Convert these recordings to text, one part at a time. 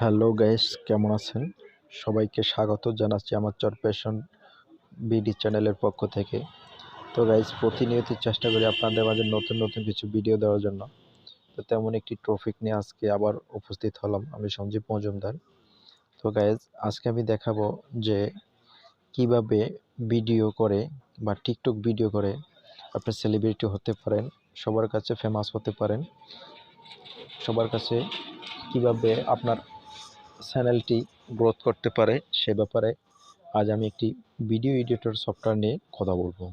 Hello guys, কেমন আছেন? সবাইকে স্বাগত জানাচ্ছি আমার চরপেশন বিডি চ্যানেলের পক্ষ থেকে। তো গাইস, প্রতিনিয়ত চেষ্টা করি আপনাদের মাঝে নতুন নতুন কিছু ভিডিও দেওয়ার জন্য। তো তেমন একটি টপিক নিয়ে আজকে আবার উপস্থিত হলাম, আমি সঞ্জীব মজুমদার। তো গাইস, আজকে আমি দেখাবো যে কিভাবে ভিডিও করে বা টিকটক ভিডিও করে আপনি সেলিব্রিটি হতে পারেন, সবার কাছে ফেমাস হতে পারেন, সবার কাছে কিভাবে আপনার চ্যানেলটি গ্রোথ করতে পারে সে ব্যাপারে আজ আমি একটি ভিডিও এডিটর সফটওয়্যার নিয়ে কথা বলবো।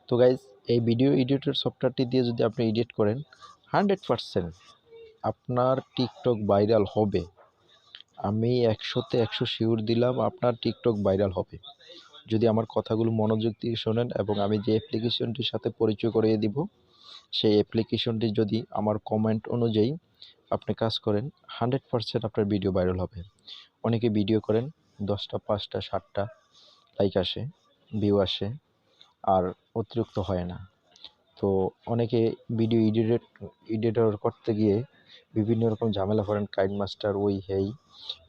তো গাইজ, এই ভিডিও এডিটর সফটওয়্যারটি দিয়ে যদি আপনি এডিট করেন 100% আপনার টিকটক ভাইরাল হবে। আমি 100-তে 100 শিওর দিলাম আপনার টিকটক ভাইরাল হবে যদি আমার কথাগুলো মনোযোগ দিয়ে শোনেন এবং আমি যে অ্যাপ্লিকেশনটির সাথে পরিচয় করিয়ে দিব সেই অ্যাপ্লিকেশনটি যদি আমার কমেন্ট অনুযায়ী আপনি কাজ করেন 100% আপনার ভিডিও ভাইরাল হবে। অনেকে ভিডিও করেন 10টা 5টা 7টা লাইক আসে, ভিউ আসে, আর অতিরিক্ত হয় না। তো অনেকে ভিডিও এডিটর করতে গিয়ে বিভিন্ন রকম ঝামেলা করেন, কাইন মাস্টার ওই হেই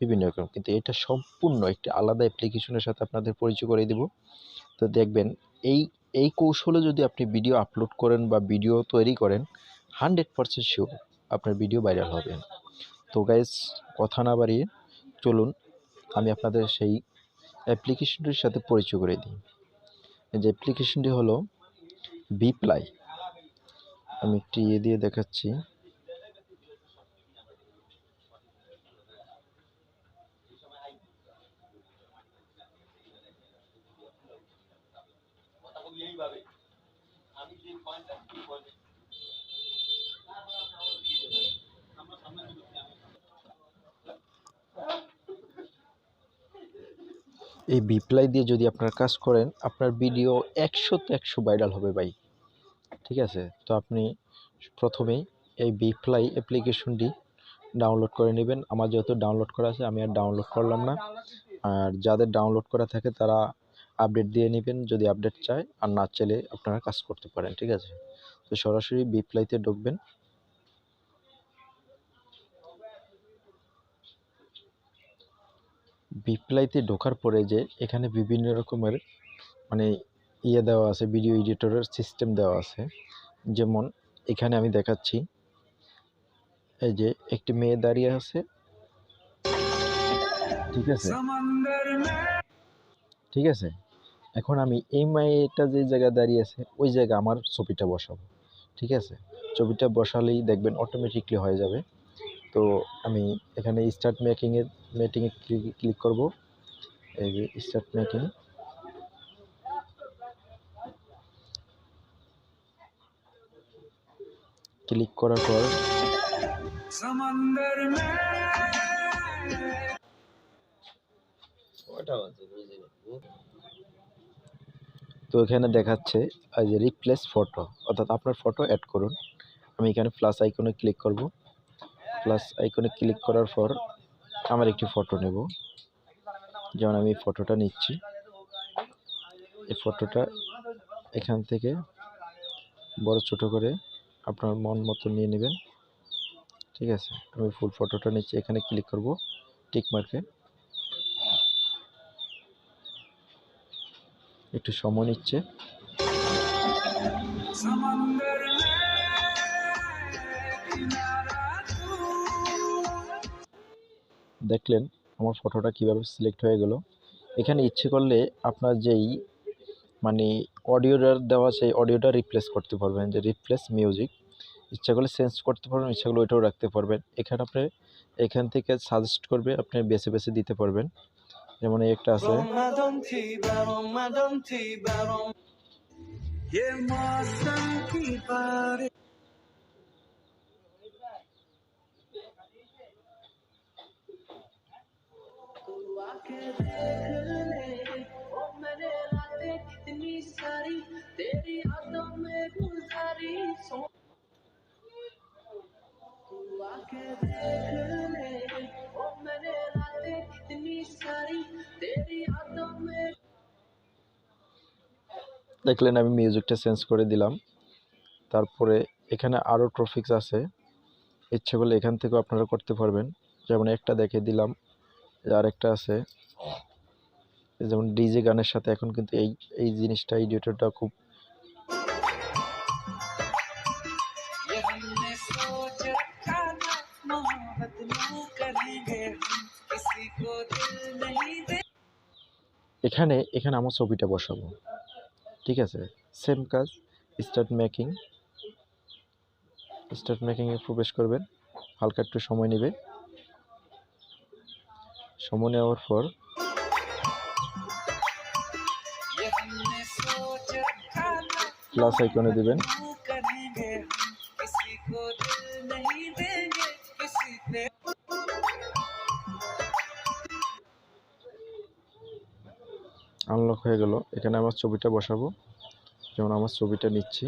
বিভিন্ন রকম, কিন্তু এটা সম্পূর্ণ একটি আলাদা অ্যাপ্লিকেশনের সাথে আপনাদের পরিচয় করে দিব। তো দেখবেন এই এই কৌশলে যদি আপনি ভিডিও আপলোড করেন বা ভিডিও তৈরি করেন 100% শিওর আপনার ভিডিও ভাইরাল হবে। তো গাইস, কথা না বাড়িয়ে চলুন আমি আপনাদের সেই অ্যাপ্লিকেশনটির সাথে পরিচয় করে দিই। এই যে অ্যাপ্লিকেশনটি হলো বিপ্লাই। আমি একটি দিয়ে দেখাচ্ছি। এই বিপ্লাই দিয়ে যদি আপনার কাজ করেন আপনার ভিডিও 100-তে 100 ভাইরাল হবে ভাই। ঠিক আছে, তো আপনি প্রথমেই এই বিপ্লাই অ্যাপ্লিকেশনটি ডাউনলোড করে নেবেন। আমার যেহেতু ডাউনলোড করা আছে আমি আর ডাউনলোড করলাম না, আর যাদের ডাউনলোড করা থাকে তারা আপডেট দিয়ে নেবেন যদি আপডেট চায়, আর না চাইলে আপনারা কাজ করতে পারেন। ঠিক আছে, তো সরাসরি বিপ্লাইতে ঢুকবেন। বিপ্লাইতে ঢোকার পরে যে এখানে বিভিন্ন রকমের মানে দেওয়া আছে, ভিডিও এডিটরের সিস্টেম দেওয়া আছে। যেমন এখানে আমি দেখাচ্ছি, এই যে একটি মেয়ে দাঁড়িয়ে আছে, ঠিক আছে, ঠিক আছে। এখন আমি এই মেয়েটা যে জায়গায় দাঁড়িয়ে আছে ওই জায়গায় আমার ছবিটা বসাবো। ঠিক আছে, ছবিটা বসালেই দেখবেন অটোমেটিকলি হয়ে যাবে। তো আমি এখানে স্টার্ট মেকিংয়ে ক্লিক করব। এই যে স্টার্ট মেকিং, ক্লিক করার পর তো এখানে দেখাচ্ছে এই যে রিপ্লেস ফটো, অর্থাৎ আপনার ফটো অ্যাড করুন। আমি এখানে প্লাস আইকনে ক্লিক করব। প্লাস আইকনে ক্লিক করার পর আমার একটি ফটো নেব। যেমন আমি ফটোটা নিচ্ছি, এই ফটোটা এখান থেকে বড় ছোট করে আপনার মন মতো নিয়ে নেবেন। ঠিক আছে, আমি ফুল ফটোটা নিচ্ছি, এখানে ক্লিক করব টিক মার্কে। একটু সময় নিচ্ছে। দেখলেন আমার ফটোটা কিভাবে সিলেক্ট হয়ে গেল। এখানে ইচ্ছে করলে আপনার যেই মানে অডিওটা দেওয়া সেই অডিওটা রিপ্লেস করতে পারবেন, যে রিপ্লেস মিউজিক ইচ্ছা করলে চেঞ্জ করতে পারবেন, ইচ্ছা করলে ওইটাও রাখতে পারবেন। এখানে আপনি এখান থেকে সাজেস্ট করবে, আপনি বেছে বেছে দিতে পারবেন। যেমন এই একটা আছে, দেখলেন আমি মিউজিকটা চেঞ্জ করে দিলাম। তারপরে এখানে আরও টপিকস আছে, ইচ্ছে করলে এখান থেকেও আপনারা করতে পারবেন। যেমন একটা দেখে দিলাম, আরেকটা আছে যেমন ডিজে গানের সাথে এখন কিন্তু এই এই জিনিসটা এডিটরটা খুব এখানে এখানে আমার ছবিটা বসাবো, ঠিক আছে। সেম কাজ, স্টার্ট মেকিংয়ে প্রবেশ করবেন, হালকা একটু সময় নেবে। সময় নেওয়ার পর প্লাস আইকনে দিবেন, আনলক হয়ে গেল। এখানে আমার ছবিটা বসাবো, যেমন আমার ছবিটা নিচ্ছি।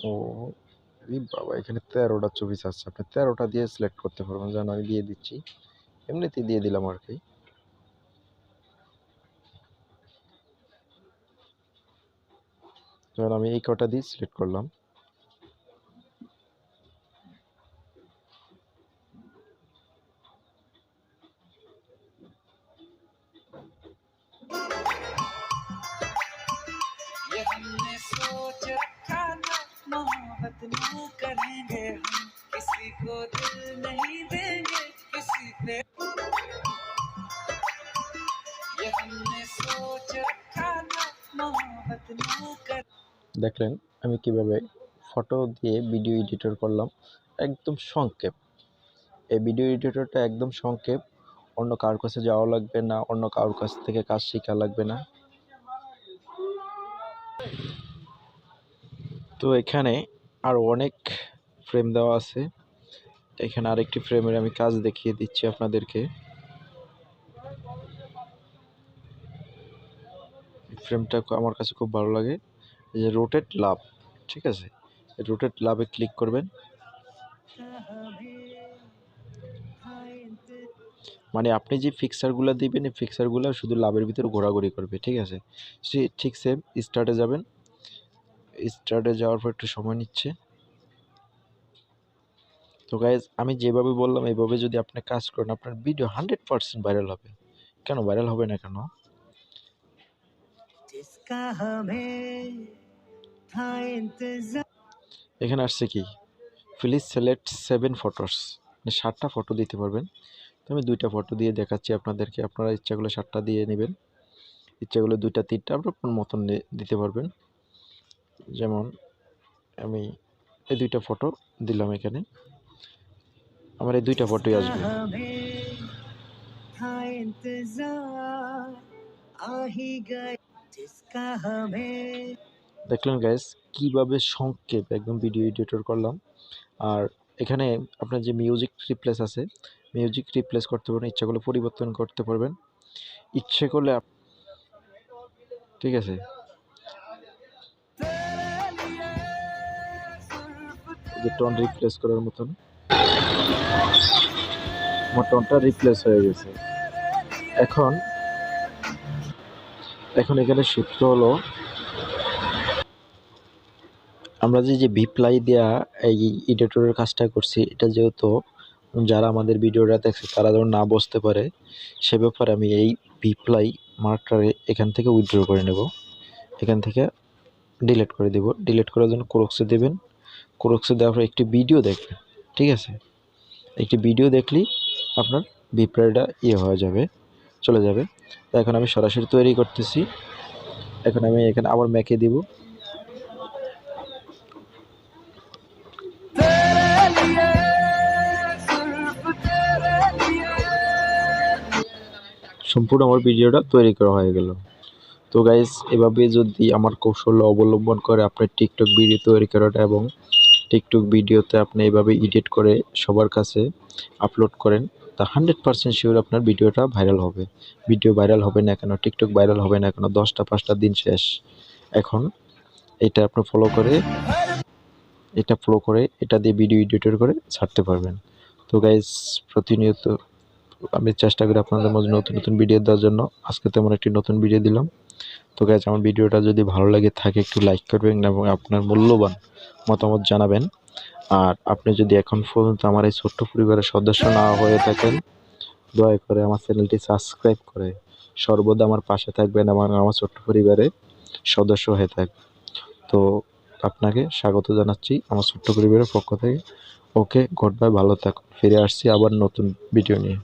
ও বাবা, এখানে 13টা ছবি আছে, আপনি 13টা দিয়ে সিলেক্ট করতে পারবেন। যেন আমি দিয়ে দিচ্ছি, এমনিতেই দিয়ে দিলাম আর কি। যেমন আমি এই কটা দিয়ে সিলেক্ট করলাম। দেখলেন আমি কিভাবে ফটো দিয়ে ভিডিও এডিটর করলাম, একদম সংক্ষেপ। এই ভিডিও এডিটরটা একদম সংক্ষেপ, অন্য কারোর কাছে যাওয়া লাগবে না, অন্য কারোর কাছ থেকে কাজ শেখা লাগবে না। তো এখানে আরও অনেক ফ্রেম দেওয়া আছে। এখানে আরেকটি ফ্রেমের আমি কাজ দেখিয়ে দিচ্ছি আপনাদেরকে। ফ্রেমটা আমার কাছে খুব ভালো লাগে, এই যে রোটেট লাভ, ঠিক আছে। রোটেট লাভে ক্লিক করবেন, মানে আপনি যে ফিক্সারগুলো দিবেন এই ফিক্সারগুলো শুধু লাভের ভিতরে ঘোরাঘুরি করবে, ঠিক আছে। ঠিক সেম স্টার্টে যাবেন, স্টার্টে যাওয়ার পর একটু সময় নিচ্ছে। তো গাইজ আমি যেভাবে বললাম এইভাবে যদি আপনি কাজ করেন, আপনার ভিডিও 100% ভাইরাল হবে। কেন ভাইরাল হবে না কেন? এখানে আসছে কি, প্লিজ সিলেক্ট 7 ফটোস, মানে 7টা ফটো দিতে পারবেন। তো আমি 2টা ফটো দিয়ে দেখাচ্ছি আপনাদেরকে। আপনারা ইচ্ছাগুলো 7টা দিয়ে নেবেন, ইচ্ছাগুলো 2টা 3টা আপনার মতন দিতে পারবেন। যেমন আমি এই 2টা ফটো দিলাম, এখানে আমার এই 2টা ফটোই আসবে। দেখলেন গাইস কিভাবে সংক্ষেপ একদম ভিডিও এডিটর করলাম। আর এখানে আপনার যে মিউজিক রিপ্লেস আছে, মিউজিক রিপ্লেস করতে পারবেন, ইচ্ছাগুলো পরিবর্তন করতে পারবেন, ইচ্ছে করলে ঠিক আছে। যে টোন রিপ্লেস করার মতন আমার টোনটা রিপ্লেস হয়ে গেছে। এখন এখানে সূত্র হলো, আমরা যে ভিপ্লাই দেওয়া এই এডিটরের কাজটা করছি, এটা যেহেতু যারা আমাদের ভিডিওটা দেখছে তারা যেন না বুঝতে পারে, সে ব্যাপারে আমি এই ভিপ্লাই মার্কটারে এখান থেকে উইথড্র করে নেব, এখান থেকে ডিলিট করে দেব। ডিলিট করার জন্য ক্রোক্সে দেবেন, ক্রোক্সে দেওয়ার পর একটি ভিডিও দেখবেন, ঠিক আছে। একটি ভিডিও দেখলেই আপনার ভিপ্লাইটা হয়ে যাবে, চলে যাবে। তো এখন আমি সরাসরি তৈরি করতেছি। এখন আমি এখানে আবার ম্যাকে দিব, সম্পূর্ণ আমার ভিডিওটা তৈরি করা হয়ে গেল। তো গাইস এভাবে যদি আমার কৌশল অবলম্বন করে আপনার টিকটক ভিডিও তৈরি করাটা এবং টিকটক ভিডিওতে আপনি এভাবে এডিট করে সবার কাছে আপলোড করেন, তা 100% শিওর আপনার ভিডিওটা ভাইরাল হবে। ভিডিও ভাইরাল হবে না কেন, টিকটক ভাইরাল হবে না কেন, 10টা 5টা দিন শেষ। এখন এটা আপনি ফলো করে এটা দিয়ে ভিডিও এডিটর করে ছাড়তে পারবেন। তো গাইস প্রতিনিয়ত আমি চেষ্টা করি আপনাদের মাঝে নতুন নতুন ভিডিও দেওয়ার জন্য। আজকে তেমন একটি নতুন ভিডিও দিলাম। তো গাইস আমার ভিডিওটা যদি ভালো লাগে থাকে একটু লাইক করবেন এবং আপনার মূল্যবান মতামত জানাবেন। আর আপনি যদি এখন পর্যন্ত আমার এই ছোট্ট পরিবারের সদস্য না হয়ে থাকেন, দয়া করে আমার চ্যানেলটি সাবস্ক্রাইব করে সর্বদা আমার পাশে থাকবেন এবং আমার ছোট্ট পরিবারের সদস্য হয়ে থাকবেন। তো আপনাকে স্বাগত জানাচ্ছি আমার ছোট্ট পরিবারের পক্ষ থেকে। ওকে, গুড বাই, ভালো থাকুন। ফিরে আসছি আবার নতুন ভিডিও নিয়ে।